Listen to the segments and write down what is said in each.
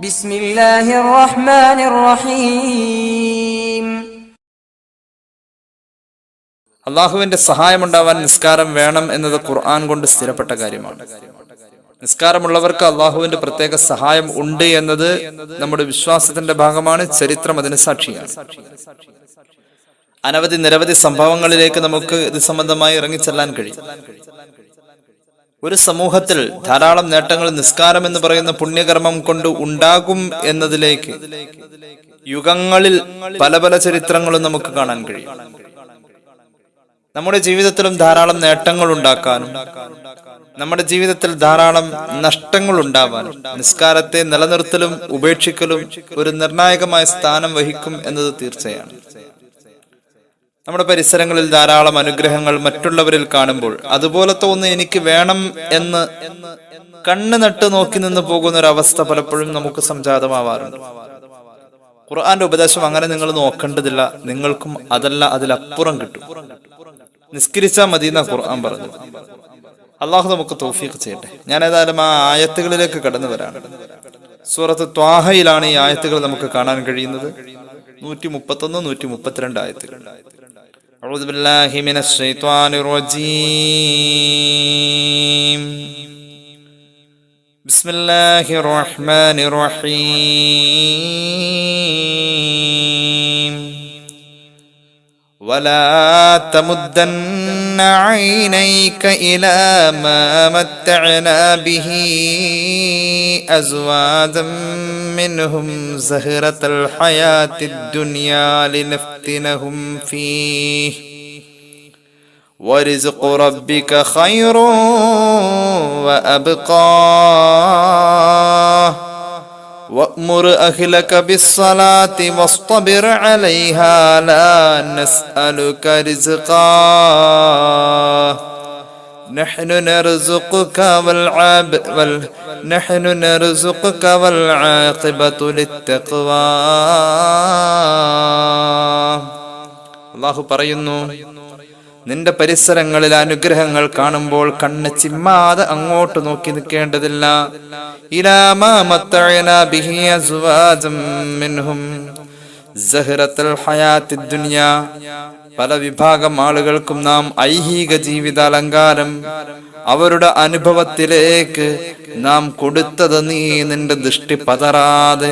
ബിസ്മില്ലാഹിർ റഹ്മാനിർ റഹീം. അള്ളാഹുവിന്റെ സഹായമുണ്ടാവാൻ നിസ്കാരം വേണം എന്നത് ഖുർആൻ കൊണ്ട് സ്ഥിരപ്പെട്ട കാര്യമാണ്. നിസ്കാരമുള്ളവർക്ക് അള്ളാഹുവിന്റെ പ്രത്യേക സഹായം ഉണ്ട് എന്നത് നമ്മുടെ വിശ്വാസത്തിന്റെ ഭാഗമാണ്. ചരിത്രം അതിന് സാക്ഷിയാണ്. നിരവധി സംഭവങ്ങളിലേക്ക് നമുക്ക് ഇത് സംബന്ധമായി ഇറങ്ങിച്ചെല്ലാൻ കഴിയും. ഒരു സമൂഹത്തിൽ ധാരാളം നേട്ടങ്ങൾ നിസ്കാരം എന്ന് പറയുന്ന പുണ്യകർമ്മം കൊണ്ട് ഉണ്ടാകും എന്നതിലേക്ക് യുഗങ്ങളിൽ പല പല ചരിത്രങ്ങളും നമുക്ക് കാണാൻ കഴിയും. നമ്മുടെ ജീവിതത്തിലും ധാരാളം നേട്ടങ്ങൾ ഉണ്ടാക്കാനും നമ്മുടെ ജീവിതത്തിൽ ധാരാളം നഷ്ടങ്ങൾ ഉണ്ടാവാനും നിസ്കാരത്തെ നിലനിർത്തലും ഉപേക്ഷിക്കലും ഒരു നിർണായകമായ സ്ഥാനം വഹിക്കും എന്നത് തീർച്ചയാണ്. നമ്മുടെ പരിസരങ്ങളിൽ ധാരാളം അനുഗ്രഹങ്ങൾ മറ്റുള്ളവരിൽ കാണുമ്പോൾ അതുപോലത്തെ ഒന്ന് എനിക്ക് വേണം എന്ന് കണ്ണ് നട്ട് നോക്കി നിന്ന് പോകുന്ന ഒരു അവസ്ഥ പലപ്പോഴും നമുക്ക് സംജാതമാവാറുണ്ട്. ഖുർആന്റെ ഉപദേശം അങ്ങനെ നിങ്ങൾ നോക്കേണ്ടതില്ല, നിങ്ങൾക്കും അതല്ല അതിലപ്പുറം കിട്ടും. നിസ്കരിച്ചാൽ മതി എന്നാ ഖുർആൻ പറഞ്ഞു. അള്ളാഹു നമുക്ക് തൗഫീഖ് ചെയ്യട്ടെ. ഞാൻ ഏതായാലും ആ ആയത്തുകളിലേക്ക് കടന്നു വരാണ്. സൂറത്ത് ത്വാഹയിലാണ് ഈ ആയത്തുകൾ നമുക്ക് കാണാൻ കഴിയുന്നത്. 131, 132 ആയത്തുകൾ. أعوذ بالله من الشيطان الرجيم. بسم الله الرحمن الرحيم. ولا تمدن عينيك إلى ما متعنا به أزواجا منهم زهرة الحياة الدنيا لنفتنهم فيه ورزق ربك خير وأبقى وأمر أهلك بالصلاة واصطبر عليها لا نسألك رزقا نحن نرزقك والعاقبة للتقوى. അല്ലാഹു പറയുന്നു, നിന്റെ പരിസരങ്ങളിൽ അനുഗ്രഹങ്ങൾ കാണുമ്പോൾ കണ്ണ് ചിമ്മാതെ അങ്ങോട്ട് നോക്കി നിൽക്കേണ്ടതില്ല. ഇലാമാ മത്തഅനാ ബിഹി അസ്വാജം മിൻഹും സഹറത്തുൽ ഹയാത്തിദ് ദുനിയാ. പല വിഭാഗം ആളുകൾക്കും നാം ഐഹിക ജീവിതാലങ്കാരം അവരുടെ അനുഭവത്തിലേക്ക് നാം കൊടുത്തത് നീ നിന്റെ ദൃഷ്ടി പതറാതെ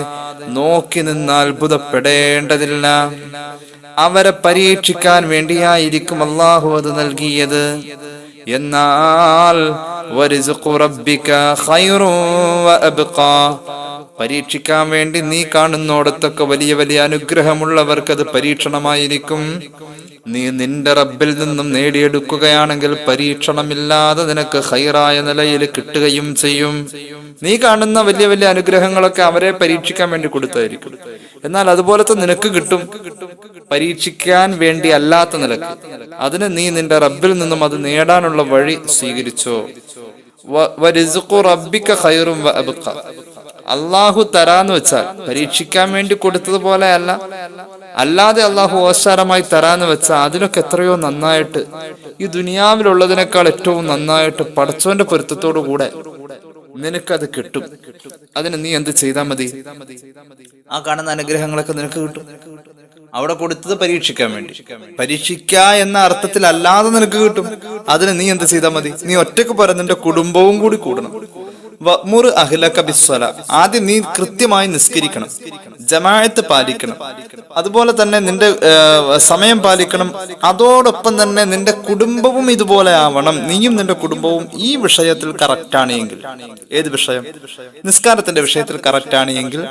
നോക്കി നിന്ന് അത്ഭുതപ്പെടേണ്ടതില്ല. അവരെ പരീക്ഷിക്കാൻ വേണ്ടിയായിരിക്കും അല്ലാഹു അത് നൽകിയത്. എന്നാൽ വരിസ്ഖു റബ്ബിക ഖൈറുൻ വഅബ്ഖാ. പരീക്ഷിക്കാൻ വേണ്ടി നീ കാണുന്നോടത്തൊക്കെ വലിയ വലിയ അനുഗ്രഹമുള്ളവർക്ക് അത് പരീക്ഷണമായിരിക്കും. നീ നിന്റെ റബ്ബിൽ നിന്നും നേടിയെടുക്കുകയാണെങ്കിൽ പരീക്ഷണമില്ലാതെ നിനക്ക് ഖൈറായ നിലയിൽ കിട്ടുകയും ചെയ്യും. നീ കാണുന്ന വലിയ വലിയ അനുഗ്രഹങ്ങളൊക്കെ അവരെ പരീക്ഷിക്കാൻ വേണ്ടി കൊടുത്തായിരിക്കും. എന്നാൽ അതുപോലത്തെ നിനക്ക് കിട്ടും പരീക്ഷിക്കാൻ വേണ്ടി അല്ലാത്ത നിലക്ക്. അതിന് നീ നിന്റെ റബ്ബിൽ നിന്നും അത് നേടാനുള്ള വഴി സ്വീകരിച്ചോ. വരിസ്ഖു റബ്ബിക ഖൈറുൻ വഅബ്ഖാ. അള്ളാഹു തരാന്ന് വെച്ചാൽ പരീക്ഷിക്കാൻ വേണ്ടി കൊടുത്തതുപോലെ അല്ല, അല്ലാതെ അള്ളാഹു ഓശാരമായി തരാന്ന് വെച്ചാൽ അതിനൊക്കെ എത്രയോ നന്നായിട്ട്, ഈ ദുനിയാവിലുള്ളതിനേക്കാൾ ഏറ്റവും നന്നായിട്ട് പടച്ചോന്റെ പൊരുത്തത്തോടു കൂടെ നിനക്കത് കിട്ടും. അതിന് നീ എന്ത് ചെയ്താൽ മതി? ആ കാണുന്ന അനുഗ്രഹങ്ങളൊക്കെ നിനക്ക് കിട്ടും. അവിടെ കൊടുത്തത് പരീക്ഷിക്കാൻ വേണ്ടി, പരീക്ഷിക്ക എന്ന അർത്ഥത്തിൽ അല്ലാതെ നിനക്ക് കിട്ടും. അതിന് നീ എന്ത് ചെയ്താൽ മതി? നീ ഒറ്റക്ക് പോരാ, നിന്റെ കുടുംബവും കൂടി കൂടണം. വഅ്മുർ അഹ്ലക ബിസ്സലാ. ആദ്യം നീ കൃത്യമായി നിസ്കരിക്കണം, ജമാഅത്ത് പാലിക്കണം, അതുപോലെ തന്നെ നിന്റെ സമയം പാലിക്കണം. അതോടൊപ്പം തന്നെ നിന്റെ കുടുംബവും ഇതുപോലെ ആവണം. നീയും നിന്റെ കുടുംബവും ഈ വിഷയത്തിൽ കറക്റ്റ് ആണ് എങ്കിൽ, ഏത് വിഷയം? നിസ്കാരത്തിന്റെ വിഷയത്തിൽ കറക്റ്റ് ആണ് എങ്കിൽ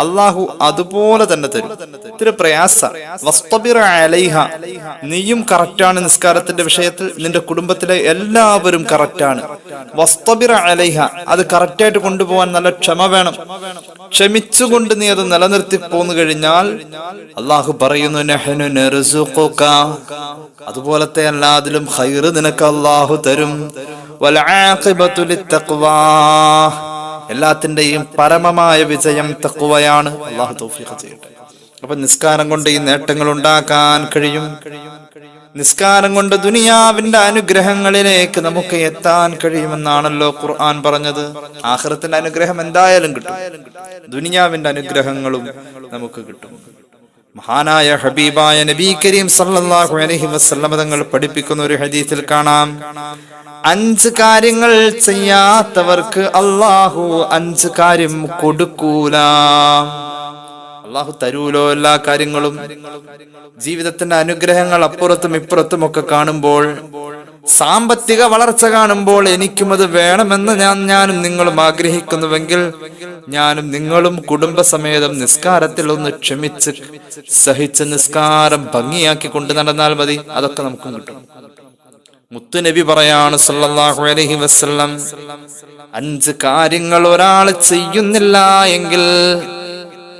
അള്ളാഹു അതുപോലെ തന്നെ തരും. ഇത്തിരി പ്രയാസ. വസ്തബിർ അലൈഹ. നീയും കറക്റ്റാണ് നിസ്കാരത്തിന്റെ വിഷയത്തിൽ, നിന്റെ കുടുംബത്തിലെ എല്ലാവരും കറക്റ്റാണ്. വസ്തബിർ അലൈഹ. അത് കറക്റ്റായിട്ട് കൊണ്ടുപോകാൻ നല്ല ക്ഷമ വേണം. ക്ഷമിച്ചുകൊണ്ട് നീ അത് നിലനിർത്തി പോന്നു കഴിഞ്ഞാൽ അള്ളാഹു പറയുന്നു, നഹ്നു നർസുഖുക. അതുപോലത്തെ എല്ലാത്തിലും ഖൈറ് നിനക്ക് അള്ളാഹു തരും. വൽ ആഖിബതു ലിത്തഖ്വാ. എല്ലാത്തിന്റെയും പരമമായ വിജയം തഖ്വയാണ്. അള്ളാഹു തൗഫീഖ് ചെയ്യട്ടെ. അപ്പൊ നിസ്കാരം കൊണ്ട് ഈ നേട്ടങ്ങൾ ഉണ്ടാക്കാൻ കഴിയും. നിസ്കാരം കൊണ്ട് ദുനിയാവിന്റെ അനുഗ്രഹങ്ങളിലേക്ക് നമുക്ക് എത്താൻ കഴിയുമെന്നാണല്ലോ ഖുർആൻ പറഞ്ഞത്. ആഖിറത്തിന്റെ അനുഗ്രഹം എന്തായാലും കിട്ടും, ദുനിയാവിന്റെ അനുഗ്രഹങ്ങളും നമുക്ക് കിട്ടും. മഹാനായ ഹബീബായ നബി കരീം സല്ലല്ലാഹു അലൈഹി വസല്ലം തങ്ങൾ പഠിപ്പിക്കുന്ന ഒരു ഹദീസിൽ കാണാം, 5 കാര്യങ്ങൾ ചെയ്യാത്തവർക്ക് അല്ലാഹു 5 കാര്യം കൊടുക്കൂല. അല്ലാഹു തരൂലോ എല്ലാ കാര്യങ്ങളും. ജീവിതത്തിന്റെ അനുഗ്രഹങ്ങൾ അപ്പുറത്തും ഇപ്പുറത്തും ഒക്കെ കാണുമ്പോൾ, സാമ്പത്തിക വളർച്ച കാണുമ്പോൾ എനിക്കും അത് വേണമെന്ന് ഞാനും നിങ്ങളും ആഗ്രഹിക്കുന്നുവെങ്കിൽ ഞാനും നിങ്ങളും കുടുംബസമേതം നിസ്കാരത്തിൽ ഒന്ന് ക്ഷമിച്ച് സഹിച്ച് നിസ്കാരം ഭംഗിയാക്കി കൊണ്ട് നടന്നാൽ മതി, അതൊക്കെ നമുക്കും കിട്ടും. മുത്തുനബി പറയാണ് സല്ലല്ലാഹു അലൈഹി വസല്ലം, 5 കാര്യങ്ങൾ ഒരാൾ ചെയ്യുന്നില്ല എങ്കിൽ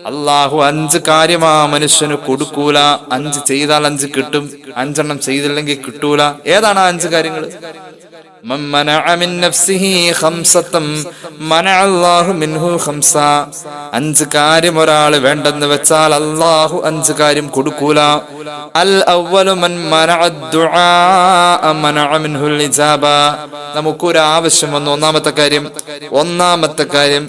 അള്ളാഹു 5 കാര്യം ആ മനുഷ്യന് കൊടുക്കൂല. 5 ചെയ്താൽ 5 കിട്ടും, 5 എണ്ണം ചെയ്തില്ലെങ്കിൽ കിട്ടൂല. ഏതാണ് ആ 5 കാര്യങ്ങൾ? من منع من نفسه خمسة منع الله منه خمسة. 5 കാര്യം ഒരാൾ വേണ്ടെന്ന് വെച്ചാൽ അല്ലാഹു 5 കാര്യം കൊടുക്കൂല. അൽ അവ്വലു മൻ മനഅ ദുആ മനഅ മിൻഹു അൽ ഇജാബ. നമുക്കൊരു ആവശ്യം വന്നു, ഒന്നാമത്തെ കാര്യം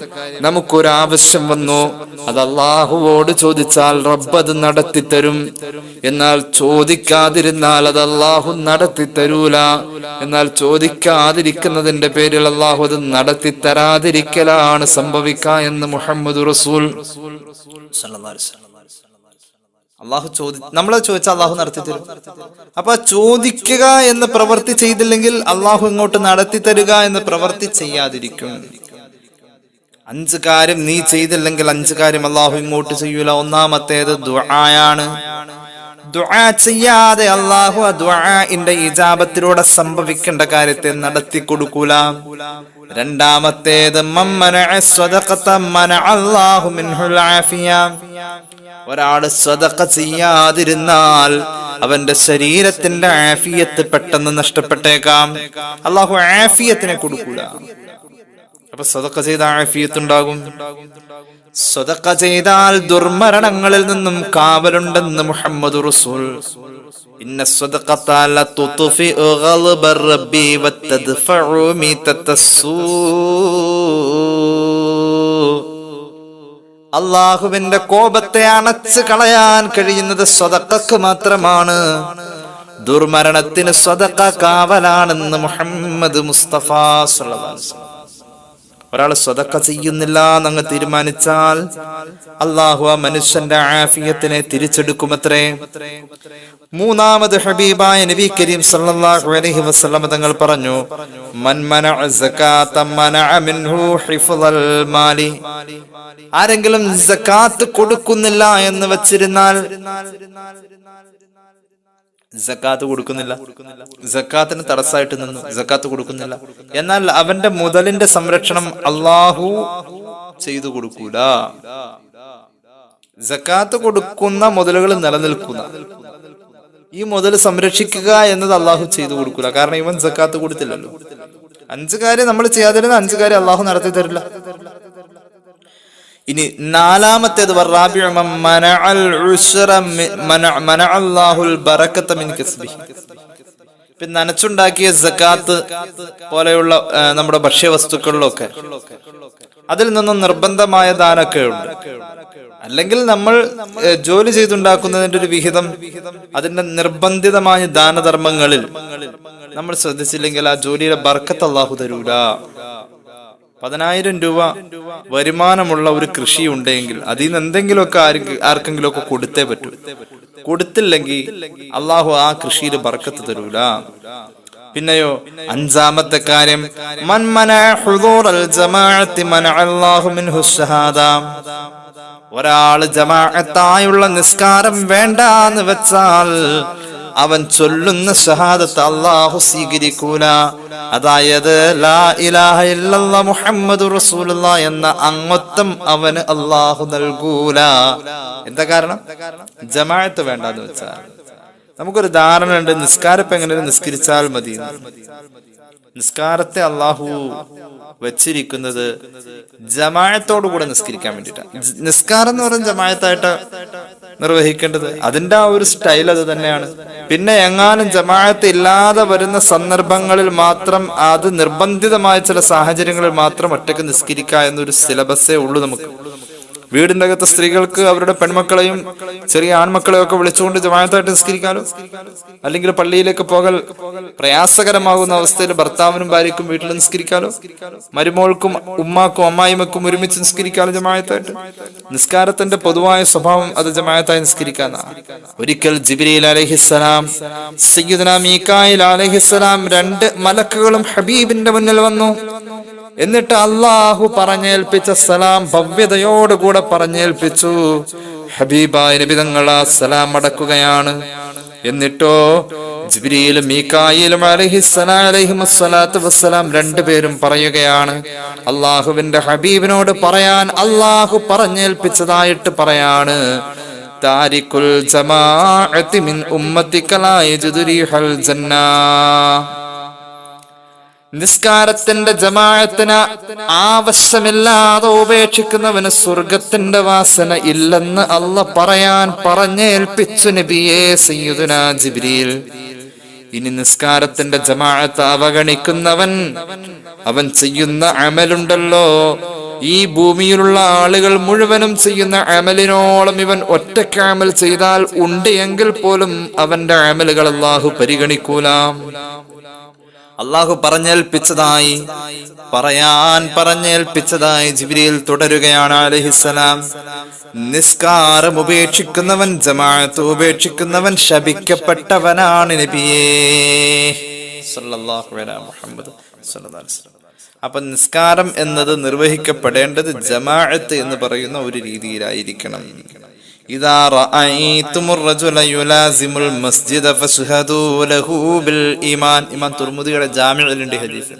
നമുക്കൊരു ആവശ്യം വന്നു, അത് അല്ലാഹുവോട് ചോദിച്ചാൽ റബ്ബ് അത് നടത്തി തരും. എന്നാൽ ചോദിക്കാതിരുന്നാൽ അത് അല്ലാഹു നടത്തി തരൂല. എന്നാൽ ചോദിക്കാതിരിക്കുന്നതിന്റെ പേരിൽ അല്ലാഹു അത് നടത്തി തരാതിരിക്കലാണ് സംഭവിക്കുക എന്ന് മുഹമ്മദ് റസൂൽ സല്ലല്ലാഹു അലൈഹി വസല്ലം. അല്ലാഹു നമ്മളെ ചോദിച്ചാൽ അല്ലാഹു നടത്തി തരും. അപ്പൊ ചോദിക്കുക എന്ന പ്രവൃത്തി ചെയ്തില്ലെങ്കിൽ അല്ലാഹു ഇങ്ങോട്ട് നടത്തി തരിക എന്ന പ്രവൃത്തി ചെയ്യാതിരിക്കും. 5 കാര്യം നീ ചെയ്തില്ലെങ്കിൽ 5 കാര്യം അല്ലാഹു ഇങ്ങോട്ട് ചെയ്യൂല. ഒന്നാമത്തേത് ദുആയാണ്. ദുആ ചെയ്യാതെ അല്ലാഹു ആ ദുആഇന്റെ ഇജാബത്തിലൂടെ സംഭവിക്കേണ്ട കാര്യത്തെ നടത്തി കൊടുക്കൂല. രണ്ടാമത്തേത് മമ്മനഅ സ്വദഖത മനഅ അല്ലാഹു മിൻഹുൽ ആഫിയ. ഒരാള് സ്വദഖ ചെയ്യാതിരുന്നാൽ അവന്റെ ശരീരത്തിന്റെ ആഫിയത്ത് പെട്ടെന്ന് നഷ്ടപ്പെട്ടേക്കാം. അല്ലാഹു ആഫിയത്തിനെ കൊടുക്കൂല. അപ്പൊ സ്വദഖ ചെയ്ത ആഫിയത്ത് ഉണ്ടാകും. സ്വദഖ ചെയ്താൽ ദുർമരണങ്ങളിൽ നിന്നും കാവലുണ്ടെന്ന് മുഹമ്മദ് റസൂൽ. ഇന്ന സ്വദഖത ലതുത്ഫിഉ ഗളബർ റബ്ബി വതദ്ഫഉ മീതത്തസ്സൂ. അല്ലാഹുവിന്റെ കോപത്തെ അണച്ചു കളയാൻ കഴിയുന്നത് സ്വദഖക്ക് മാത്രമാണ്. ദുർമരണത്തിന് സ്വദഖ കാവലാണെന്ന് മുഹമ്മദ് മുസ്തഫ സ്വല്ലല്ലാഹു അലൈഹി വസല്ലം. ഒരാൾ സ്വദഖ ചെയ്യുന്നില്ല എന്നങ്ങ് തീരുമാനിച്ചാൽ അല്ലാഹു ആ മനുഷ്യന്റെ ആഫിയത്തിനെ തിരിച്ചെടുക്കുമത്രേ. മൂന്നാമത് ഹബീബായ നബി കരീം സല്ലല്ലാഹു അലൈഹി വസല്ലം തങ്ങൾ പറഞ്ഞു, മൻ മനഅ സകാത മനഅ മിൻഹു ഹിഫ്ളൽ മാലി. ആരെങ്കിലും സകാത്ത് കൊടുക്കുന്നില്ല എന്ന് വെച്ചിരുന്നാൽ, സക്കാത്ത് കൊടുക്കുന്നില്ല, സക്കാത്തിന് തടസ്സമായിട്ട് നിന്നു, സക്കാത്ത് കൊടുക്കുന്നില്ല, എന്നാൽ അവന്റെ മുതലിന്റെ സംരക്ഷണം അല്ലാഹു ചെയ്തു കൊടുക്കൂല. സക്കാത്ത് കൊടുക്കുന്ന മുതലുകൾ നിലനിൽക്കുന്ന ഈ മുതൽ സംരക്ഷിക്കുക എന്നത് അല്ലാഹു ചെയ്തു കൊടുക്കൂല. കാരണം ഇവൻ സക്കാത്ത് കൊടുത്തില്ലല്ലോ. 5 കാര്യം നമ്മൾ ചെയ്യാതിരുന്ന 5 കാര്യം അല്ലാഹു നടത്തി തരില്ല. ഇനി നാലാമത്തേത് നനച്ചുണ്ടാക്കിയ സക്കാത്ത് പോലെയുള്ള നമ്മുടെ ഭക്ഷ്യവസ്തുക്കളിലൊക്കെ അതിൽ നിന്നും നിർബന്ധമായ ദാനമൊക്കെ ഉണ്ട്. അല്ലെങ്കിൽ നമ്മൾ ജോലി ചെയ്തുണ്ടാക്കുന്നതിന്റെ ഒരു വിഹിതം അതിന്റെ നിർബന്ധിതമായ ദാനധർമ്മങ്ങളിൽ നമ്മൾ ശ്രദ്ധിച്ചില്ലെങ്കിൽ ആ ജോലിയുടെ ബർക്കത്ത് അല്ലാഹു തരൂല. 10,000 രൂപ വരുമാനമുള്ള ഒരു കൃഷി ഉണ്ടെങ്കിൽ അതിൽ നിന്ന് എന്തെങ്കിലുമൊക്കെ ആർക്കെങ്കിലും ഒക്കെ കൊടുത്തേ പറ്റൂ. കൊടുത്തില്ലെങ്കിൽ അല്ലാഹു ആ കൃഷിയിൽ ബർക്കത്ത് തരൂല. പിന്നെയോ 5-ാമത്തെ കാര്യം മൻ മനഅ ഹുദൂറൽ ജമാഅത്തി മനഅ അല്ലാഹു മിൻഹു ശഹാദ. ഒരാൾ ജമാഅത്തായുള്ള നിസ്കാരം വേണ്ടാന്ന് വെച്ചാൽ അവൻ ചൊല്ലുന്ന ഷഹാദത്ത് അല്ലാഹു സ്വീകരിക്കൂല. അതായത് ലാ ഇലാഹ ഇല്ലല്ലാഹ് മുഹമ്മദുർ റസൂലുള്ളാഹ് എന്ന അംഗത്വം അവന് അല്ലാഹു നൽകൂല. എന്താ കാരണം? ജമാഅത്ത് വേണ്ടാന്ന് വെച്ചാൽ. നമുക്കൊരു ധാരണ ഉണ്ട്, നിസ്കാരം എങ്ങനെ നിസ്കരിച്ചാൽ മതി. നിസ്കാരത്തെ അല്ലാഹു വെച്ചിരിക്കുന്നത് ജമാഅത്തോടു കൂടെ നിസ്കരിക്കാൻ വേണ്ടിയിട്ടാണ്. നിസ്കാരം എന്ന് പറയുന്നത് ജമാഅത്തായിട്ട് നിർവഹിക്കേണ്ടത്. അതിന്റെ ആ ഒരു സ്റ്റൈൽ അത് തന്നെയാണ്. പിന്നെ എങ്ങാനും ജമാഅത്ത് ഇല്ലാതെ വരുന്ന സന്ദർഭങ്ങളിൽ മാത്രം, അത് നിർബന്ധിതമായ ചില സാഹചര്യങ്ങളിൽ മാത്രം ഒറ്റക്ക് നിസ്കരിക്കുക എന്നൊരു സിലബസേ ഉള്ളൂ നമുക്ക്. വീടിന്റെ അകത്ത് സ്ത്രീകൾക്ക് അവരുടെ പെൺമക്കളെയും ചെറിയ ആൺമക്കളെയും ഒക്കെ വിളിച്ചുകൊണ്ട് ജമാഅത്തായിട്ട് നിസ്കരിക്കാലോ. അല്ലെങ്കിൽ പള്ളിയിലേക്ക് പോകൽ പ്രയാസകരമാകുന്ന അവസ്ഥയിൽ ഭർത്താവിനും ഭാര്യയ്ക്കും വീട്ടിൽ നിസ്കരിക്കാലോ. മരുമോൾക്കും ഉമ്മാക്കും അമ്മായിമക്കും ഒരുമിച്ച് നിസ്കരിക്കാലോ ജമാഅത്തായിട്ട്. നിസ്കാരത്തിന്റെ പൊതുവായ സ്വഭാവം അത് ജമാഅത്തായി നിസ്കരിക്കാനാണ്. ഒരിക്കൽ ജിബ്രീൽ അലൈഹിസ്സലാം, സയ്യിദുനാ മീകായിൽ അലൈഹിസ്സലാം, 2 മലക്കുകളും ഹബീബിന്റെ മുന്നിൽ വന്നു. എന്നിട്ട് അള്ളാഹു പറഞ്ഞേൽപ്പിച്ച സലാം ഭവ്യതയോടുകൂടെ പറഞ്ഞേൽപ്പിച്ചു. ഹബീബായ നബി തങ്ങൾ ആ സലാം അടക്കുകയാണ്. എന്നിട്ടോ ജിബ്രീലും മീകായിലും അലൈഹിസ്സലാത്തു വസ്സലാം 2 പേരും പറയുകയാണ്, അള്ളാഹുവിന്റെ ഹബീബിനോട് പറയാൻ അള്ളാഹു പറഞ്ഞേൽപ്പിച്ചതായിട്ട് പറയാണ്, താരിഖുൽ ജമാഅത്തി മിൻ ഉമ്മത്തിക ലാ യജിദു റീഹൽ ജന്നാ. നിസ്കാരത്തിന്റെ ജമാഅത്തിന് ആവശ്യമില്ലാതെ ഉപേക്ഷിക്കുന്നവന് സ്വർഗത്തിന്റെ വാസന ഇല്ലെന്ന് അല്ലാഹ് പറയാൻ പറഞ്ഞേൽപ്പിച്ചു നബിയേ സയ്യിദുനാ ജിബ്രീൽ. ഇനി നിസ്കാരത്തിന്റെ ജമാഅത്ത് അവഗണിക്കുന്നവൻ, അവൻ ചെയ്യുന്ന അമലുണ്ടല്ലോ, ഈ ഭൂമിയിലുള്ള ആളുകൾ മുഴുവനും ചെയ്യുന്ന അമലിനോളം ഇവൻ ഒറ്റയ്ക്ക് അമൽ ചെയ്താൽ ഉണ്ട് എങ്കിൽ പോലും അവന്റെ അമലുകൾ അല്ലാഹു പരിഗണിക്കൂല. അള്ളാഹു പറഞ്ഞേൽപ്പിച്ചതായി ജിബ്രീൽ തുടരുകയാണ് അലൈഹിസ്സലാം. നിസ്കാരം ഉപേക്ഷിക്കുന്നവൻ, ജമാഅത്ത് ഉപേക്ഷിക്കുന്നവൻ ശപിക്കപ്പെട്ടവനാണ് നബിയേ സല്ലല്ലാഹു അലൈഹി മുഹമ്മദ് സല്ലല്ലാഹു അലൈഹി വസല്ലം. അപ്പൊ നിസ്കാരം എന്നത് നിർവഹിക്കപ്പെടേണ്ടത് ജമാഅത്ത് എന്ന് പറയുന്ന ഒരു രീതിയിലായിരിക്കണം. ഇദാ റഅയ്തുമുർ റജുല യുലാസിമുൽ മസ്ജിദ ഫശ്ഹദൂ ലഹു ബിൽ ഈമാൻ. ഇമാം തുർമുദിയുടെ ജാമിഉലുണ്ട് ഹദീസ്.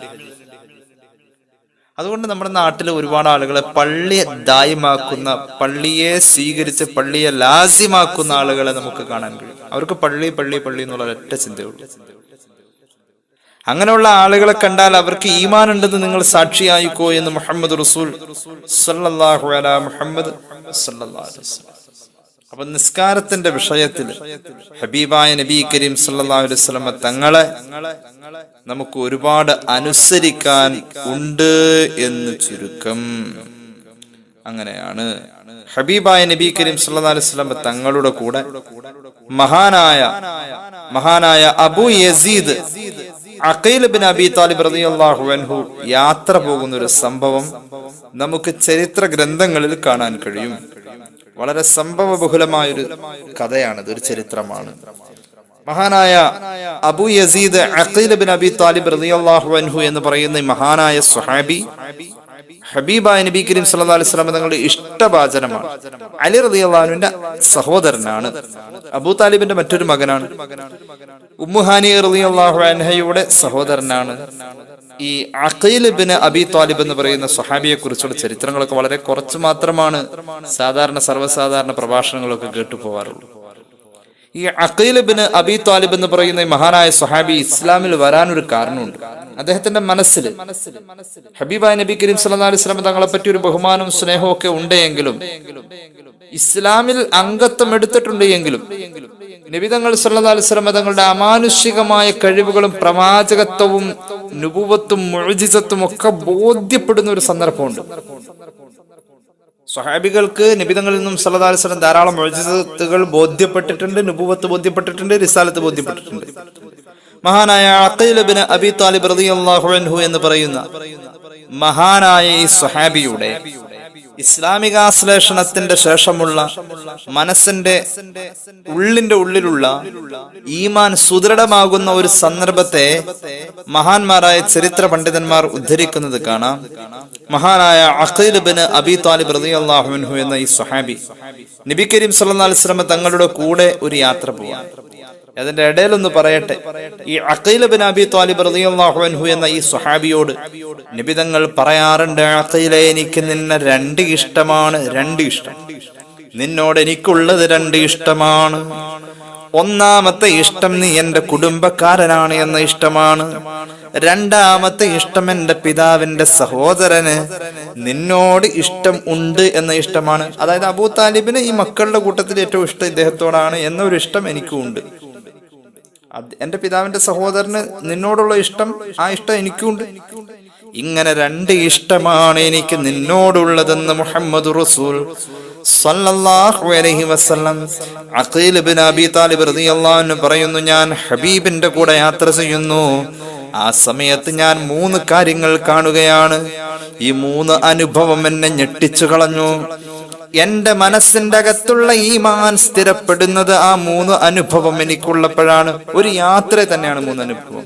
അതുകൊണ്ട് നമ്മുടെ നാട്ടിൽ ഒരുപാട് ആളുകളെ പള്ളിയെ ദായിമാക്കുന്ന, പള്ളിയെ സ്വീകരിച്ച് പള്ളിയെ ലാസിമാക്കുന്ന ആളുകളെ നമുക്ക് കാണാൻ കഴിയും. അവർക്ക് പള്ളി പള്ളി പള്ളി എന്നുള്ള ഒറ്റ ചിന്തയുള്ളൂ. അങ്ങനെയുള്ള ആളുകളെ കണ്ടാൽ അവർക്ക് ഈമാൻ ഉണ്ടെന്ന് നിങ്ങൾ സാക്ഷിയായിക്കോ എന്ന് മുഹമ്മദ് റസൂൽ സല്ലല്ലാഹു അലൈഹി മുഹമ്മദ് സല്ലല്ലാഹു അലൈഹി വസല്ലം. അപ്പൊ നിസ്കാരത്തിന്റെ വിഷയത്തിൽ ഹബീബായ നബി കരീം സല്ലല്ലാഹു അലൈഹി വസല്ലം തങ്ങളെ നമുക്ക് ഒരുപാട് അനുസരിക്കാൻ ഉണ്ട് എന്ന് ചുരുക്കം. അങ്ങനെയാണ് ഹബീബായ നബി കരീം സല്ലല്ലാഹു അലൈഹി വസല്ലം തങ്ങളുടെ കൂടെ മഹാനായ അബൂ യസീദ് അഖീൽ ഇബ്നു അബീ താലിബ് റളിയല്ലാഹു അൻഹു യാത്ര പോകുന്ന ഒരു സംഭവം നമുക്ക് ചരിത്ര ഗ്രന്ഥങ്ങളിൽ കാണാൻ കഴിയും. വളരെ സംഭവബഹുലമായൊരു കഥയാണിത്, ഒരു ചരിത്രമാണ്. മഹാനായ അബൂ യസീദ് അഖീൽ ഇബ്നു അബീ താലിബ് റളിയല്ലാഹു അൻഹു എന്ന് പറയുന്ന മഹാനായ സ്വഹാബി ഹബീബായ നബി കരീം സല്ലല്ലാഹു അലൈഹി വസല്ലം തങ്ങളുടെ ഇഷ്ടഭാജനമാണ്. അലി റളിയല്ലാഹു അൻഹുവിന്റെ സഹോദരനാണ്. അബൂ താലിബിന്റെ മറ്റൊരു മകനാണ്. ഉമ്മു ഹാനി റളിയല്ലാഹു അൻഹയുടെ സഹോദരനാണ്. ഈ അഖീൽ ഇബ്നു അബീ താലിബ് എന്ന് പറയുന്ന സ്വഹാബിയെ കുറിച്ചുള്ള ചരിത്രങ്ങളൊക്കെ വളരെ കുറച്ച് മാത്രമാണ് സർവ്വസാധാരണ പ്രഭാഷണങ്ങളൊക്കെ കേട്ടു പോവാറുള്ളൂ. ഈ അഖീൽ ഇബ്നു അബീ താലിബ് എന്ന് പറയുന്ന ഈ മഹാനായ സ്വഹാബി ഇസ്ലാമിൽ വരാനൊരു കാരണമുണ്ട്. അദ്ദേഹത്തിന്റെ മനസ്സിൽ ഹബീബായ നബി കരീം സല്ലല്ലാഹു അലൈഹി വസല്ലം തങ്ങളെ പറ്റി ഒരു ബഹുമാനവും സ്നേഹവും ഒക്കെ ഉണ്ടെങ്കിലും, ഇസ്ലാമിൽ അംഗത്വം എടുത്തിട്ടുണ്ട് എങ്കിലും, നബി തങ്ങൾ സല്ലല്ലാഹു അലൈഹി വസല്ലം തങ്ങളുടെ അമാനുഷികമായ കഴിവുകളും പ്രവാചകത്വവും നുബുവത്തും മുഅ്ജിസത്തും ഒക്കെ ബോധ്യപ്പെടുന്ന ഒരു സന്ദർഭമുണ്ട്. സ്വഹാബികൾക്ക് നബി തങ്ങളിൽ നിന്നും സല്ലല്ലാഹു അലൈഹി വസല്ലം ധാരാളം മുഅ്ജിസത്തുകൾ ബോധ്യപ്പെട്ടിട്ടുണ്ട്, നുബുവത്ത് ബോധ്യപ്പെട്ടിട്ടുണ്ട്, റിസാലത്ത് ബോധ്യപ്പെട്ടിട്ടുണ്ട്. മഹാനായ അഖീൽ ഇബ്നു അബീ താലിബ് റളിയല്ലാഹു അൻഹു എന്ന് പറയുന്ന മഹാനായ ഈ സ്വഹാബിയുടെ ഇസ്ലാമികാശ്ലേഷണത്തിന്റെ ശേഷമുള്ള മനസ്സിന്റെ ഉള്ളിലുള്ള ഈമാൻ സുദൃഢമാകുന്ന ഒരു സന്ദർഭത്തെ മഹാന്മാരായ ചരിത്ര പണ്ഡിതന്മാർ ഉദ്ധരിക്കുന്നത് കാണാം. മഹാനായ അഖീൽ ഇബ്നു അബീ താലിബ് റളിയല്ലാഹു അൻഹു എന്ന ഈ സ്വഹാബി നബി കരീം സല്ലല്ലാഹു അലൈഹി വസല്ലം തങ്ങളുടെ കൂടെ ഒരു യാത്ര പോവാൻ. അതിന്റെ ഇടയിലൊന്ന് പറയട്ടെ, ഈ അഖീൽ ഇബ്നു അബീ താലിബ് റളിയല്ലാഹു അൻഹു എന്ന ഈ സ്വഹാബിയോട് നബി തങ്ങൾ പറയാറുണ്ട്, അഖീലേ, എനിക്ക് നിന്നെ 2 ഇഷ്ടമാണ്, 2 ഇഷ്ടം. നിന്നോട് എനിക്കുള്ളത് 2 ഇഷ്ടമാണ്. ഒന്നാമത്തെ ഇഷ്ടം നീ എന്റെ കുടുംബക്കാരനാണ് എന്ന ഇഷ്ടമാണ്. രണ്ടാമത്തെ ഇഷ്ടം എന്റെ പിതാവിന്റെ സഹോദരന് നിന്നോട് ഇഷ്ടം ഉണ്ട് എന്ന ഇഷ്ടമാണ്. അതായത് അബൂ താലിബിന് ഈ മക്കളുടെ കൂട്ടത്തിൽ ഏറ്റവും ഇഷ്ടം ഇദ്ദേഹത്തോടാണ് എന്നൊരു ഇഷ്ടം എനിക്കും ഉണ്ട്. എന്റെ പിതാവിന്റെ സഹോദരന് നിന്നോടുള്ള ഇഷ്ടം, ആ ഇഷ്ടം എനിക്കുണ്ട്. ഇങ്ങനെ രണ്ട് ഇഷ്ടമാണ് എനിക്ക് നിന്നോടുള്ളതെന്ന് മുഹമ്മദ് റസൂൽ സല്ലല്ലാഹു അലൈഹി വസല്ലം അഖീൽ ഇബ്നു അബീ താലിബ് റളിയല്ലാഹു അൻഹു പറയുന്നു, ഞാൻ ഹബീബിന്റെ കൂടെ യാത്ര ചെയ്യുന്നു. ആ സമയത്ത് ഞാൻ 3 കാര്യങ്ങൾ കാണുകയാണ്. ഈ 3 അനുഭവം എന്നെ ഞെട്ടിച്ചു കളഞ്ഞു. എന്റെ മനസ്സിന്റെ അകത്തുള്ള ഈമാൻ സ്ഥിരപ്പെടുന്നത് ആ 3 അനുഭവം എനിക്കുള്ളപ്പോഴാണ്. ഒരു യാത്ര തന്നെയാണ് 3 അനുഭവം.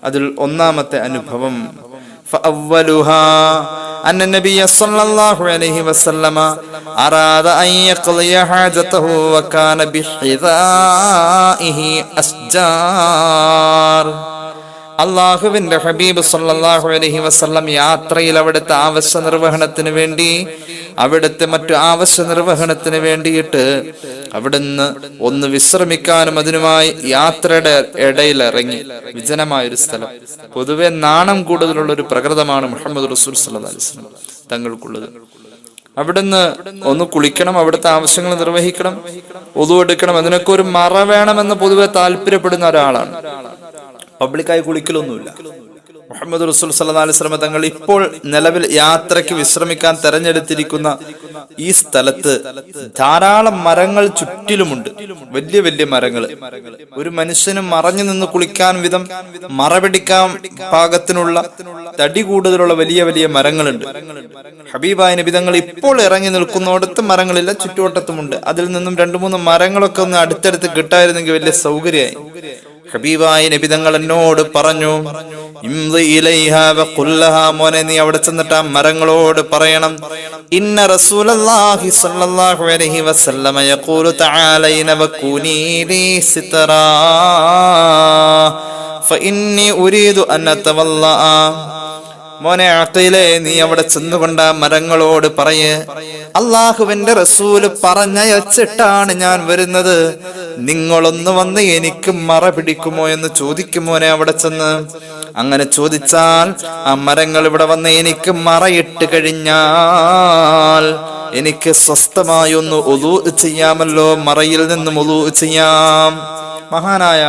അതിൽ ഒന്നാമത്തെ അനുഭവം فأولها أن النبي صلى الله عليه وسلم أراد أن يقضي حاجته وكان بحذائه أشجار. അള്ളാഹുവിന്റെ ഹബീബ് സല്ലല്ലാഹു അലൈഹി വസല്ലം യാത്രയിൽ അവിടുത്തെ ആവശ്യ നിർവഹണത്തിന് വേണ്ടി, അവിടുത്തെ മറ്റു ആവശ്യ നിർവഹണത്തിന് വേണ്ടിയിട്ട് അവിടുന്ന് ഒന്ന് വിശ്രമിക്കാനും അതിനുമായി യാത്രയുടെ ഇടയിൽ ഇറങ്ങി. വിജനമായൊരു സ്ഥലം. പൊതുവെ നാണം കൂടുതലുള്ള ഒരു പ്രകൃതമാണ് മുഹമ്മദ് റസൂൽ സല്ലല്ലാഹു അലൈഹി വസല്ലം തങ്ങൾക്കുള്ളത്. അവിടുന്ന് ഒന്ന് കുളിക്കണം, അവിടുത്തെ ആവശ്യങ്ങൾ നിർവഹിക്കണം, ഒതു എടുക്കണം, അതിനൊക്കെ ഒരു മറ വേണമെന്ന് പൊതുവെ താല്പര്യപ്പെടുന്ന ഒരാളാണ്. പബ്ലിക്കായി കുളിക്കലൊന്നുമില്ല. മുഹമ്മദ് റസൂൽ സല്ലല്ലാഹു അലൈഹി വസല്ലം തങ്ങൾ ഇപ്പോൾ നിലവിൽ യാത്രയ്ക്ക് വിശ്രമിക്കാൻ തെരഞ്ഞെടുത്തിരിക്കുന്ന ഈ സ്ഥലത്ത് ധാരാളം മരങ്ങൾ ചുറ്റിലുമുണ്ട്. വലിയ വലിയ മരങ്ങൾ. ഒരു മനുഷ്യന് മറഞ്ഞു നിന്ന് കുളിക്കാൻ വിധം മറപിടിക്കാൻ പാകത്തിനുള്ള തടി കൂടുതലുള്ള വലിയ വലിയ മരങ്ങളുണ്ട്. ഹബീബായ നബി തങ്ങൾ ഇപ്പോൾ ഇറങ്ങി നിൽക്കുന്നിടത്ത് മരങ്ങളില്ല, ചുറ്റുവട്ടത്തുമുണ്ട്. അതിൽ നിന്നും 2-3 മരങ്ങളൊക്കെ ഒന്ന് അടുത്തടുത്ത് കിട്ടായിരുന്നെങ്കിൽ വലിയ സൗകര്യമായി. ഹബീബായ നബി തങ്ങൾ എന്നോട് പറഞ്ഞു, മോനെ നീ അവിടെ ചെന്നിട്ട് ആ മരങ്ങളോട് പറയണം, ഇന്ന റസൂലല്ലാഹി സ്വല്ലല്ലാഹു അലൈഹി വസല്ലമ യഖൂലു തആലൈന വകൂനി ലീ സിതറാ ഫഇന്നി ഉരീദു അൻ അതവല്ലാ. മോനെ അഖീലേ, നീ അവിടെ ചെന്നുകൊണ്ട് ആ മരങ്ങളോട് പറയേ, അള്ളാഹുവിന്റെ റസൂല് പറഞ്ഞയച്ചിട്ടാണ് ഞാൻ വരുന്നത്, നിങ്ങളൊന്ന് വന്ന് എനിക്ക് മറ പിടിക്കുമോ എന്ന് ചോദിക്കും മോനെ അവിടെ ചെന്ന്. അങ്ങനെ ചോദിച്ചാൽ ആ മരങ്ങൾ ഇവിടെ വന്ന് എനിക്ക് മറയിട്ട് കഴിഞ്ഞാൽ എനിക്ക് സ്വസ്ഥമായി ഒന്ന് ഉളൂ ചെയ്യാമല്ലോ, മറയിൽ നിന്നും ഉളൂ ചെയ്യാം. മഹാനായ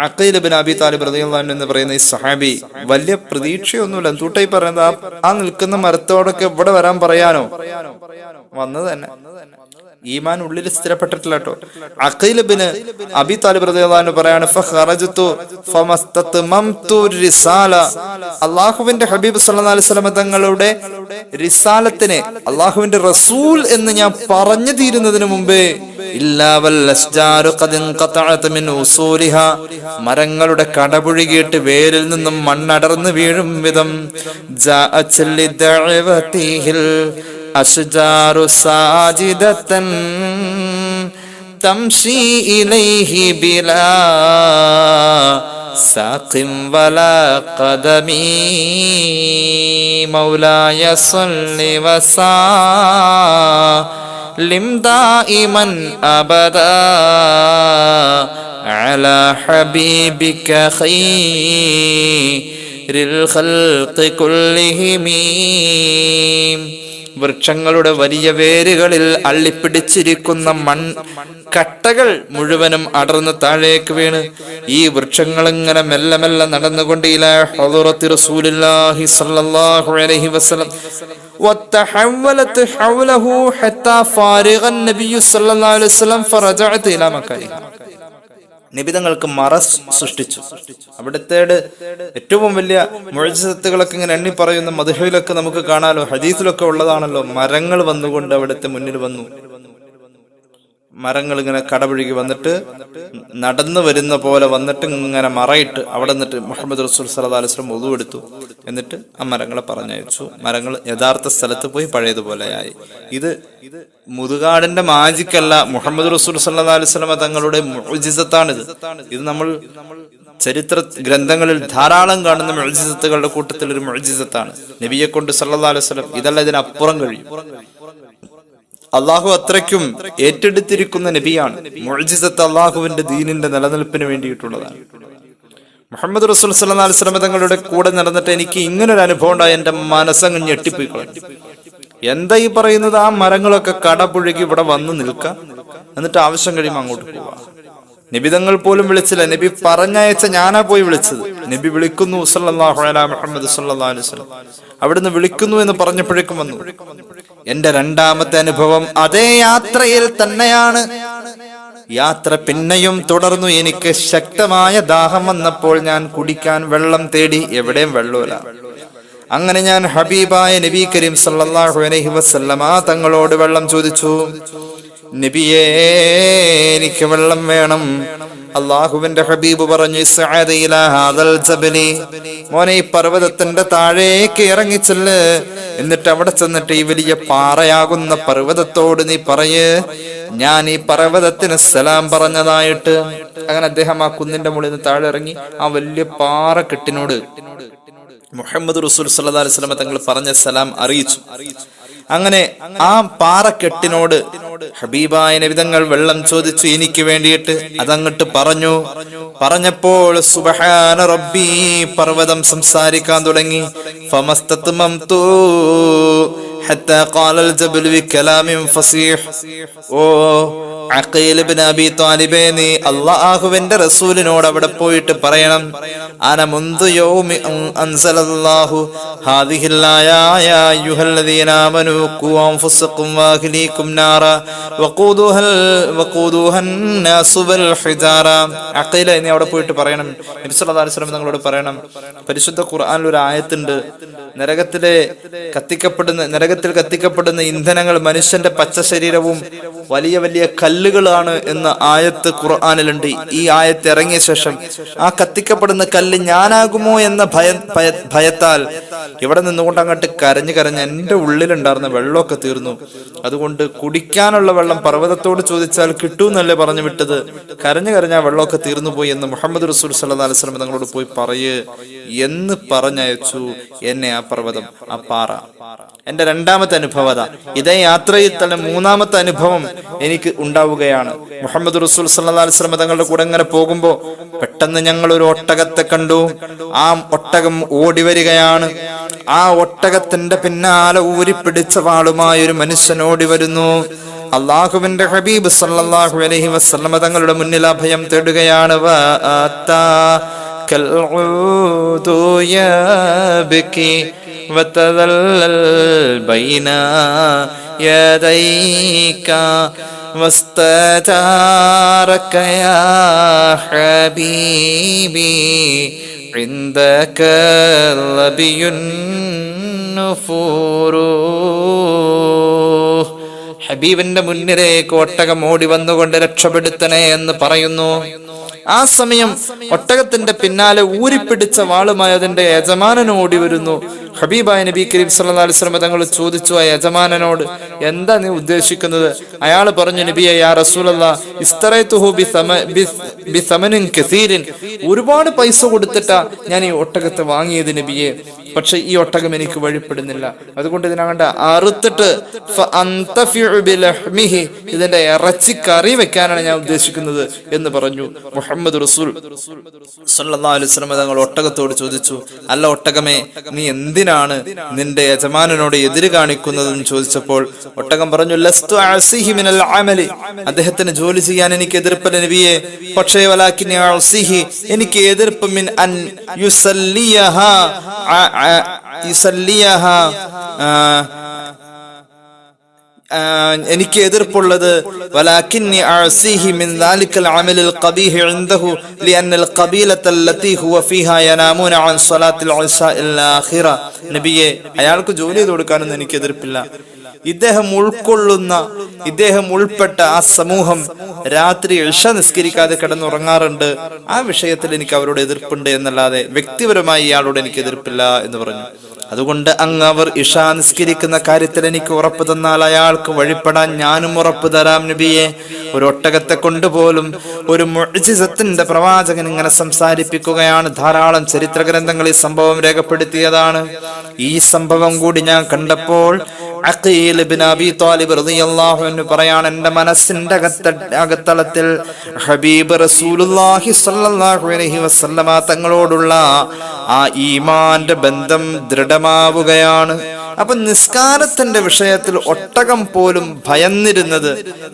അഖീൽ ഇബ്നു അബീ താലിബ് റളിയല്ലാഹു അൻഹു എന്ന് പറയുന്ന ഈ സഹാബി വലിയ പ്രതീക്ഷയൊന്നുമില്ല. എന്തുട്ടായി പറയുന്നത്, ആ നിൽക്കുന്ന മരത്തോടൊക്കെ ഇവിടെ വരാൻ പറയാനോ? വന്നത് തന്നെ. ഈമാൻ ഉള്ളിൽ സ്ഥിരപ്പെട്ടിട്ടില്ല കേട്ടോ. അഖീൽ ഇബ്നു അബീ താലിബ് റളിയല്ലാഹു അൻഹു പറയാണ്, ഫഖറജ്തു ഫമസ്തത്മംതു റിസാല. അല്ലാഹുവിന്റെ ഹബീബ് സല്ലല്ലാഹു അലൈഹി വസല്ലം തങ്ങളുടെ റിസാലത്തിനെ, അല്ലാഹുവിന്റെ റസൂൽ എന്ന് ഞാൻ പറഞ്ഞു തീരുന്നതിന് മുമ്പേ മരങ്ങളുടെ കടപുഴുകിയിട്ട് വേരിൽ നിന്നും മണ്ണടർന്ന് വീഴും വിധം അശ്ജാറു സാജിദതൻ തംശി ഇലൈഹി ബിലാ സാഖിം വലാ ഖദമി മൗലായ സല്ലി വസാ ലിം ദായിമൻ അബദാ അലാ ഹബീബിക ഖൈറിൽ ഖൽഖി കുല്ലിഹിം. വൃക്ഷങ്ങളുടെ വലിയ വേരുകളിൽ അള്ളിപ്പിടിച്ചിരിക്കുന്ന കട്ടകൾ മുഴുവനും അടർന്ന് താഴേക്ക് വീണ് ഈ വൃക്ഷങ്ങൾ ഇങ്ങനെ മെല്ലെ മെല്ലെ നടന്നുകൊണ്ട് ഇലാ ഹളറത്തി റസൂലുള്ളാഹി സ്വല്ലല്ലാഹു അലൈഹി വസല്ലം വതഹവലത് ഹൗലഹു ഹത്താ ഫാരിഗ നബി സ്വല്ലല്ലാഹു അലൈഹി വസല്ലം ഫറജഅത് ഇലാ മക്കാനി. നബി തങ്ങൾക്ക് മറ സൃഷ്ടിച്ചു. അവിടുത്തെ ഏറ്റവും വലിയ മുഅ്ജിസത്തുകളൊക്കെ ഇങ്ങനെ എണ്ണി പറയുന്ന മദ്ഹയിലൊക്കെ നമുക്ക് കാണാലോ, ഹദീസിലൊക്കെ ഉള്ളതാണല്ലോ. മരങ്ങൾ വന്നുകൊണ്ട് അവിടുത്തെ മുന്നിൽ വന്നു. മരങ്ങൾ ഇങ്ങനെ കടപുഴുകി വന്നിട്ട് നടന്നു വരുന്ന പോലെ വന്നിട്ട് ഇങ്ങനെ മറയിട്ട് അവിടെ നിന്നിട്ട് മുഹമ്മദ് റസൂൽ സല്ലല്ലാഹു അലൈഹി വസല്ലം വുളു എടുത്തു. എന്നിട്ട് ആ മരങ്ങളെ പറഞ്ഞയച്ചു. മരങ്ങൾ യഥാർത്ഥ സ്ഥലത്ത് പോയി പഴയതുപോലെയായി. ഇത് മുതുകാടിന്റെ മാജിക്കല്ല, മുഹമ്മദ് റസൂൽ സല്ലല്ലാഹു അലൈഹി വസല്ലം തങ്ങളുടെ മുഅ്ജിസത്താണിത്. ഇത് നമ്മൾ ചരിത്ര ഗ്രന്ഥങ്ങളിൽ ധാരാളം കാണുന്ന മുഅ്ജിസത്തുകളുടെ കൂട്ടത്തിൽ ഒരു മുഅ്ജിസത്താണ്. നബിയെ കൊണ്ട് സല്ലല്ലാഹു അലൈഹി വസല്ലം ഇതല്ല, ഇതിനപ്പുറം കഴിയും. അള്ളാഹു അത്രയ്ക്കും ഏറ്റെടുത്തിരിക്കുന്ന നബിയാണ്. മുഅ്ജിസത്ത് അള്ളാഹുവിന്റെ ദീനിന്റെ നിലനിൽപ്പിന് വേണ്ടിയിട്ടുള്ളതാണ്. മുഹമ്മദ് റസൂൽ സല്ലല്ലാഹു അലൈഹി വസല്ലം തങ്ങളുടെ കൂടെ നടന്നിട്ട് എനിക്ക് ഇങ്ങനൊരു അനുഭവം ഉണ്ടായി. എന്റെ മനസ്സങ്ങ് ഞെട്ടിപ്പോയി കളഞ്ഞു. എന്താ ഈ പറയുന്നത്? ആ മരങ്ങളൊക്കെ കടപുഴകി ഇവിടെ വന്ന് നിൽക്കാം, എന്നിട്ട് ആവശ്യം കഴിയുമ്പോൾ അങ്ങോട്ട് പോവാ. നബിതങ്ങൾ പോലും വിളിച്ചില്ല. നബി പറഞ്ഞയച്ച ഞാനാ പോയി വിളിച്ചത്. നബി വിളിക്കുന്നു സല്ലല്ലാഹു അലാ മുഹമ്മദ് സല്ലല്ലാഹു അലൈഹി വസല്ലം. അവിടുന്ന് വിളിക്കുന്നു എന്ന് പറഞ്ഞപ്പോഴേക്കും വന്നു. എന്റെ രണ്ടാമത്തെ അനുഭവം അതേ യാത്രയിൽ തന്നെയാണ്. യാത്ര പിന്നെയും തുടർന്നു. എനിക്ക് ശക്തമായ ദാഹം വന്നപ്പോൾ ഞാൻ കുടിക്കാൻ വെള്ളം തേടി. എവിടെയും വെള്ളമില്ല. അങ്ങനെ ഞാൻ ഹബീബായ നബി കരീം സല്ലല്ലാഹു അലൈഹി വസല്ലമ തങ്ങളോട് വെള്ളം ചോദിച്ചു. നബിയേ, എനിക്ക് വെള്ളം വേണം. അള്ളാഹുവിന്റെ ഹബീബ് പറഞ്ഞു, മോനെ, ഈ പർവ്വതത്തിന്റെ താഴേക്ക് ഇറങ്ങിച്ചെല്ല്. എന്നിട്ട് അവിടെ ചെന്നിട്ട് ഈ വലിയ പാറയാകുന്ന പർവ്വതത്തോട് നീ പറയ്, ഞാൻ ഈ പർവ്വതത്തിന് സലാം പറഞ്ഞതായിട്ട്. അങ്ങനെ അദ്ദേഹം ആ കുന്നിന്റെ മുകളിൽ നിന്ന് താഴെ ഇറങ്ങി ആ വലിയ പാറക്കെട്ടിനോട് മുഹമ്മദ് റസൂൽ സല്ലല്ലാഹു അലൈഹി വസല്ലം തങ്ങൾ പറഞ്ഞ സലാം അറിയിച്ചു. അങ്ങനെ ആ പാറക്കെട്ടിനോട് ഹബീബായ നബിതങ്ങൾ വെള്ളം ചോദിച്ചു എനിക്ക് വേണ്ടിയിട്ട്. അതങ്ങട്ട് പറഞ്ഞു. പറഞ്ഞപ്പോൾ സുബ്ഹാന റബ്ബി, പർവ്വതം സംസാരിക്കാൻ തുടങ്ങി. ഫമസ്തത്മംതു ഹത്താ ഖാലൽ ജബലു ബികലാമിൻ ഫസീഹ്. ഓ അഖീൽ ഇബ്നു അബീ ത്വാലിബേ, നീ അല്ലാഹുവിന്റെ റസൂലിനോട് അവിടെ പോയിട്ട് പറയണം, അന മുൻദു യൗമി അൻസലല്ലാഹു ഹാദിഹിൽ ആയാ യാ അയ്യുഹല്ലദീന ആമനൂ ഖൂ അൻഫുസകും വഅഹ്ലീകും നാറ വഖൂദുഹൻ നാസു വൽ ഹിജാറ. അഖീൽ, നീ അവിടെ പോയിട്ട് പറയണം, നബി സല്ലല്ലാഹു അലൈഹി വസല്ലം തങ്ങളോട് പറയണം, പരിശുദ്ധ ഖുർആനിൽ ഒരു ആയത്തുണ്ട്, നരകത്തിൽ കത്തിക്കപ്പെടുന്ന ഇന്ധനങ്ങൾ മനുഷ്യന്റെ പച്ച ശരീരവും വലിയ വലിയ കല്ലുകളാണ് എന്ന ആയത്ത് ഖുർആനിലുണ്ട്. ഈ ആയത്ത് ഇറങ്ങിയ ശേഷം ആ കത്തിക്കപ്പെടുന്ന കല്ല് ഞാനാകുമോ എന്ന ഭയത്താൽ ഇവിടെ നിന്നുകൊണ്ട് അങ്ങോട്ട് കരഞ്ഞ് എന്റെ ഉള്ളിലുണ്ടായിരുന്ന വെള്ളമൊക്കെ തീർന്നു. അതുകൊണ്ട് കുടിക്കാനുള്ള വെള്ളം പർവ്വതത്തോട് ചോദിച്ചാൽ കിട്ടൂന്നല്ലേ പറഞ്ഞു വിട്ടത്. കരഞ്ഞ് ആ വെള്ളമൊക്കെ തീർന്നു പോയി എന്ന് മുഹമ്മദ് റസൂൽ സല്ലല്ലാഹു അലൈഹി വസല്ലം തങ്ങളോട് പോയി പറയ് എന്ന് പറഞ്ഞയച്ചു എന്നെ ആ പർവ്വതം, ആ പാറ. എന്റെ രണ്ടാമത്തെ അനുഭവത. ഇതേ യാത്രയിൽ തന്നെ മൂന്നാമത്തെ അനുഭവം എനിക്ക് ഉണ്ടാവുകയാണ്. മുഹമ്മദ് റസൂൽ സല്ലല്ലാഹു അലൈഹി വസല്ലം തങ്ങളുടെ കൂടെ ഇങ്ങനെ പോകുമ്പോ പെട്ടെന്ന് ഞങ്ങൾ ഒരു ഒട്ടകത്തെ കണ്ടു. ആ ഒട്ടകം ഓടി വരികയാണ്. ആ ഒട്ടകത്തിന്റെ പിന്നാലെ ഊരിപ്പിടിച്ച വാളുമായ ഒരു മനുഷ്യൻ ഓടി വരുന്നു. അള്ളാഹുവിന്റെ ഹബീബ് സല്ലല്ലാഹു അലൈഹി വസല്ലം തങ്ങളുടെ മുന്നിൽ അഭയം തേടുകയാണ്. وتذلل بين يديك واستجارك يا حبيبي عندك لبي النفور. ഹബീബിന്റെ മുന്നിലേക്ക് ഒട്ടകം ഓടി വന്നുകൊണ്ട് രക്ഷപ്പെടുത്തണേ എന്ന് പറയുന്നു. ആ സമയം ഒട്ടകത്തിന്റെ പിന്നാലെ ഊരിപ്പിടിച്ച വാളുമായി അതിന്റെ യജമാനൻ ഓടി വരുന്നു. ഹബീബായ നബി കരീം സല്ലല്ലാഹു അലൈഹി വസല്ലം തങ്ങൾ ചോദിച്ചു ആ യജമാനനോട്, എന്താ നീ ഉദ്ദേശിക്കുന്നത്? അയാൾ പറഞ്ഞു, നബിയെ, യാ റസൂലല്ലാഹ്, ഇസ്തറൈതുഹു ബിസമനിൻ കസീരിൻ, ഒരുപാട് പൈസ കൊടുത്തിട്ടാ ഞാൻ ഈ ഒട്ടകത്തെ വാങ്ങിയത് നബിയെ. പക്ഷെ ഈ ഒട്ടകം എനിക്ക് വഴിപ്പെടുന്നില്ല. അതുകൊണ്ട് ഇതിനകണ്ട അറുത്തിട്ട് ഇതിന്റെ ഇറച്ചി കറി വെക്കാനാണ് ഞാൻ ഉദ്ദേശിക്കുന്നത് എന്ന് പറഞ്ഞു. മുഹമ്മദ് റസൂൽ സല്ലല്ലാഹു അലൈഹി വസല്ലം തങ്ങൾ ഒട്ടകത്തോട് ചോദിച്ചു, അല്ല ഒട്ടകമേ, നീ എന്തിനാണ് നിന്റെ യജമാനനോട് എതിര് കാണിക്കുന്നതെന്ന് ചോദിച്ചപ്പോൾ ഒട്ടകം പറഞ്ഞു, ലസ്തു അസിഹി മിനൽ അമലി, അദ്ദേഹത്തിന് ജോലി ചെയ്യാൻ എനിക്ക് എതിർപ്പല്ല നബിയെ. പക്ഷേ വലാകിനി അസിഹി, എനിക്ക് എതിർപ്പ് മിൻ അൻ യുസല്ലിയഹാ എനിക്ക് എതിർപ്പുള്ളത് വലാകിന്നി അഅസിഹി മിൻ ദാലികൽ അമലിൽ ഖബീഹ് ഇൻദഹു ലിഅന്നൽ ഖബീലത അല്ലതി ഹുവ ഫീഹാ യനാമൂന അൻ സ്വലാത്തിൽ ഇശാഇൽ ആഖിറ. നബിയെ, അയാൾക്ക് ജോലി ചെയ്തു കൊടുക്കാനൊന്നും എനിക്ക് എതിർപ്പില്ല. ഇദ്ദേഹം ഉൾപ്പെട്ട ആ സമൂഹം രാത്രി ഇശ നിസ്കരിക്കാതെ കിടന്നുറങ്ങാറുണ്ട്. ആ വിഷയത്തിൽ എനിക്ക് അവരോട് എതിർപ്പുണ്ട് എന്നല്ലാതെ വ്യക്തിപരമായി ഇയാളോട് എനിക്ക് എതിർപ്പില്ല എന്ന് പറഞ്ഞു. അതുകൊണ്ട് അങ്ങ് അവർ ഇശ നിസ്കരിക്കുന്ന കാര്യത്തിൽ എനിക്ക് ഉറപ്പ് തന്നാൽ അയാൾക്ക് വഴിപ്പെടാൻ ഞാനും ഉറപ്പ് തരാം നബിയെ. ഒരു ഒട്ടകത്തെ കൊണ്ടുപോലും ഒരു മുഅ്ജിസത്തിന്റെ പ്രവാചകൻ ഇങ്ങനെ സംസാരിപ്പിക്കുകയാണ്. ധാരാളം ചരിത്ര ഗ്രന്ഥങ്ങൾ ഈ സംഭവം രേഖപ്പെടുത്തിയതാണ്. ഈ സംഭവം കൂടി ഞാൻ കണ്ടപ്പോൾ അഖീൽ ഇബ്നു അബീ ത്വാലിബ് റളിയല്ലാഹു അൻഹു പറയാണ്, എൻ്റെ മനസ്സിന്റെ അകത്തളത്തിൽ ഹബീബ് റസൂലുള്ളാഹി സ്വല്ലല്ലാഹു അലൈഹി വസല്ലമ തങ്ങളോടുള്ള ആ ഈമാന്റെ ബന്ധം ദൃഢമാവുകയാണ്. അപ്പൊ നിസ്കാരത്തിന്റെ വിഷയത്തിൽ ഒട്ടകം പോലും ഭയന്നിരുന്നത്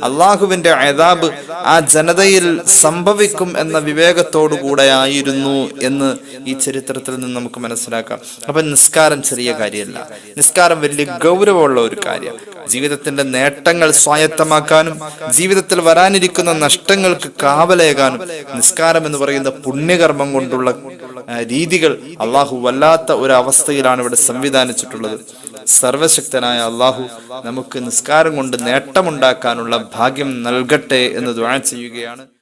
അള്ളാഹുവിന്റെ അദാബ് ആ ജനതയിൽ സംഭവിക്കും എന്ന വിവേകത്തോടു കൂടെയായിരുന്നു എന്ന് ഈ ചരിത്രത്തിൽ നിന്ന് നമുക്ക് മനസ്സിലാക്കാം. അപ്പൊ നിസ്കാരം ചെറിയ കാര്യമല്ല, നിസ്കാരം വലിയ ഗൗരവമുള്ള ഒരു കാര്യം. ജീവിതത്തിന്റെ നേട്ടങ്ങൾ സ്വായത്തമാക്കാനും ജീവിതത്തിൽ വരാനിരിക്കുന്ന നഷ്ടങ്ങൾക്ക് കാവലേകാനും നിസ്കാരം എന്ന് പറയുന്ന പുണ്യകർമ്മം കൊണ്ടുള്ള രീതികൾ അള്ളാഹു വല്ലാത്ത ഒരു അവസ്ഥയിലാണ് ഇവിടെ സംവിധാനിച്ചിട്ടുള്ളത്. സർവശക്തനായ അള്ളാഹു നമുക്ക് നിസ്കാരം കൊണ്ട് നേട്ടമുണ്ടാക്കാനുള്ള ഭാഗ്യം നൽകട്ടെ എന്ന് ദുആ ചെയ്യുകയാണ്.